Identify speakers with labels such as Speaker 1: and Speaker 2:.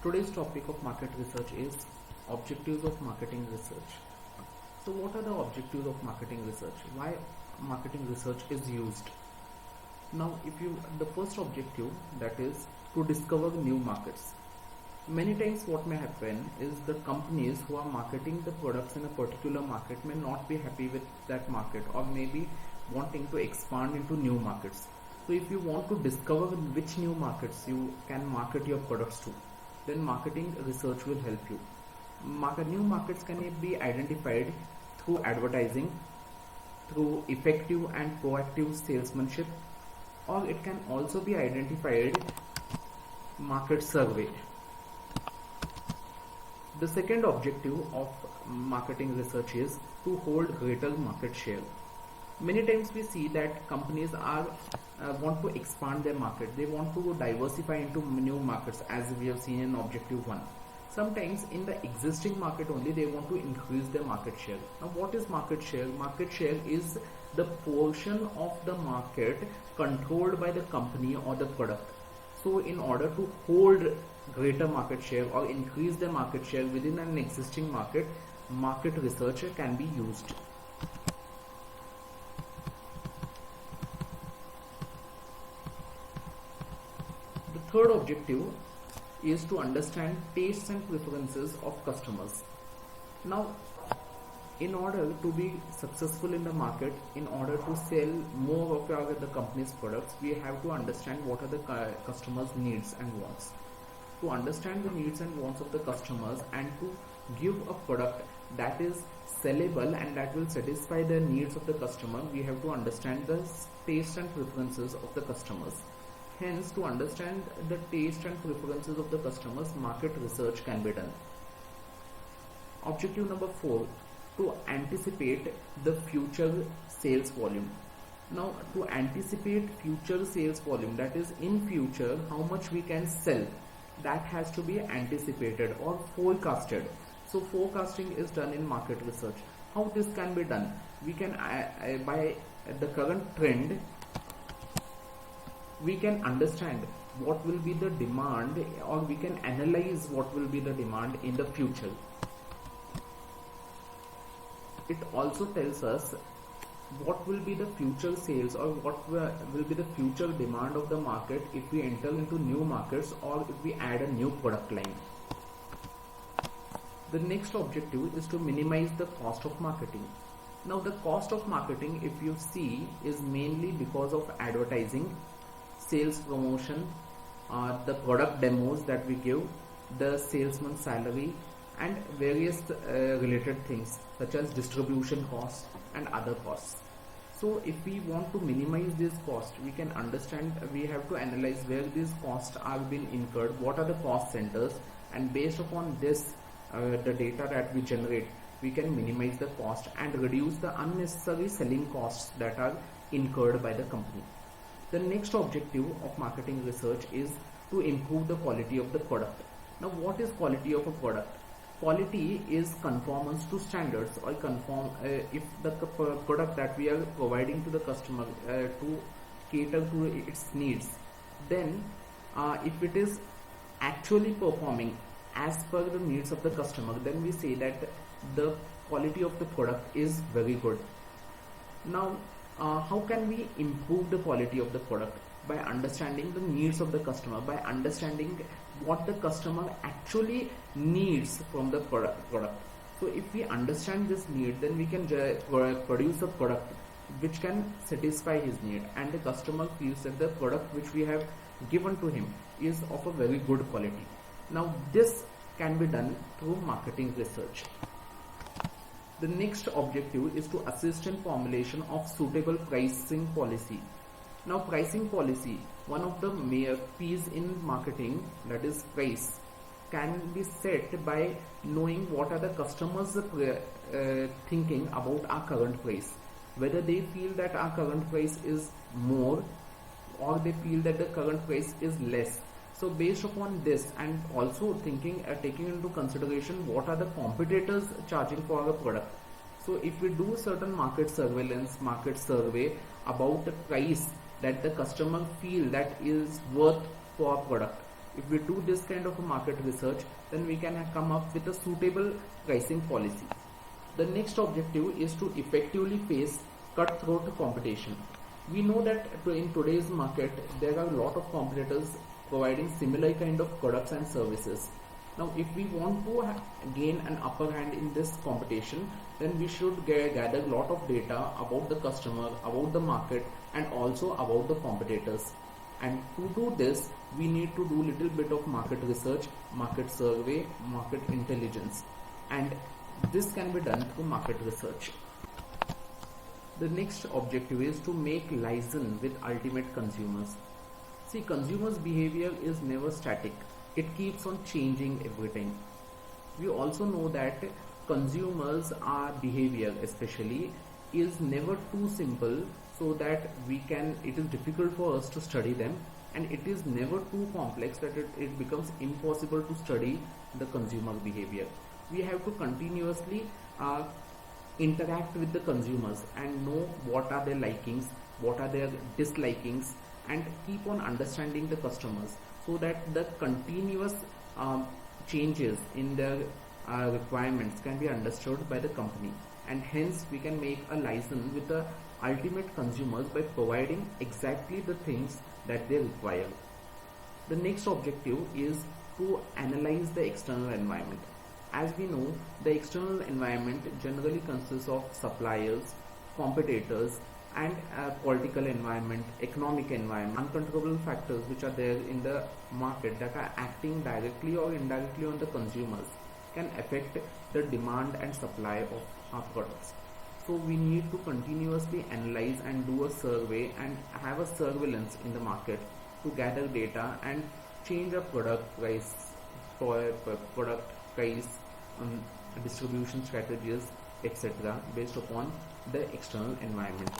Speaker 1: Today's topic of market research is objectives of marketing research. So what are the objectives of marketing research? Why marketing research is used? Now the first objective, that is to discover new markets. Many times what may happen is the companies who are marketing the products in a particular market may not be happy with that market, or maybe wanting to expand into new markets. So if you want to discover which new markets you can market your products to, then marketing research will help you. New markets can be identified through advertising, through effective and proactive salesmanship, or it can also be identified market survey. The second objective of marketing research is to hold greater market share. Many times we see that companies want to expand their market. They want to diversify into new markets, as we have seen in objective 1. Sometimes in the existing market only they want to increase their market share. Now what is market share? Market share is the portion of the market controlled by the company or the product. So in order to hold greater market share or increase the market share within an existing market, market research can be used. The third objective is to understand tastes and preferences of customers. Now, in order to be successful in the market, in order to sell more of the company's products, we have to understand what are the customers' needs and wants. To understand the needs and wants of the customers and to give a product that is sellable and that will satisfy the needs of the customer, we have to understand the taste and preferences of the customers. Hence, to understand the taste and preferences of the customers, market research can be done. Objective number 4, to anticipate the future sales volume. Now, to anticipate future sales volume, that is in future how much we can sell, that has to be anticipated or forecasted. So forecasting is done in market research. How this can be done? We can by the current trend, we can understand what will be the demand, or we can analyze what will be the demand in the future. It also tells us what will be the future sales or what will be the future demand of the market if we enter into new markets or if we add a new product line. The next objective is to minimize the cost of marketing. Now the cost of marketing, if you see, is mainly because of advertising, sales promotion, the product demos that we give, the salesman's salary, and various related things such as distribution costs and other costs. So if we want to minimize this cost, we can understand, we have to analyze where these costs are being incurred, what are the cost centers, and based upon this the data that we generate, we can minimize the cost and reduce the unnecessary selling costs that are incurred by the company. The next objective of marketing research is to improve the quality of the product. Now what is quality of a product? Quality is conformance to standards, or if the product that we are providing to the customer to cater to its needs, then if it is actually performing as per the needs of the customer, then we say that the quality of the product is very good. Now how can we improve the quality of the product? By understanding the needs of the customer, by understanding what the customer actually needs from the product. So if we understand this need, then we can produce a product which can satisfy his need, and the customer feels that the product which we have given to him is of a very good quality. Now this can be done through marketing research. The next objective is to assist in formulation of suitable pricing policy. Now pricing policy, one of the P's in marketing, that is price, can be set by knowing what are the customers thinking about our current price, whether they feel that our current price is more or they feel that the current price is less. So based upon this, and also taking into consideration what are the competitors charging for our product. So if we do certain market surveillance, market survey about the price that the customer feel that is worth for our product, If we do this kind of a market research, then we can come up with a suitable pricing policy. The next objective is to effectively face cutthroat competition. We know that in today's market there are a lot of competitors providing similar kind of products and services. Now if we want to gain an upper hand in this competition, then we should gather a lot of data about the customer, about the market, and also about the competitors. And to do this, we need to do little bit of market research, market survey, market intelligence, and this can be done through market research. The next objective is to make liaison with ultimate consumers. See, consumers' behavior is never static. It keeps on changing every time. We also know that consumers' behavior especially is never too simple, so that it is difficult for us to study them, and it is never too complex that it becomes impossible to study the consumer behavior. We have to continuously interact with the consumers and know what are their likings, what are their dislikings, and keep on understanding the customers, so that the continuous changes in their requirements can be understood by the company, and hence we can make a liaison with the ultimate consumers by providing exactly the things that they require. The next objective is to analyze the external environment. As we know, the external environment generally consists of suppliers, competitors, and political environment, economic environment, uncontrollable factors which are there in the market that are acting directly or indirectly on the consumers can affect the demand and supply of our products. So we need to continuously analyze and do a survey and have a surveillance in the market to gather data and change a product price, distribution strategies, etc. based upon the external environment.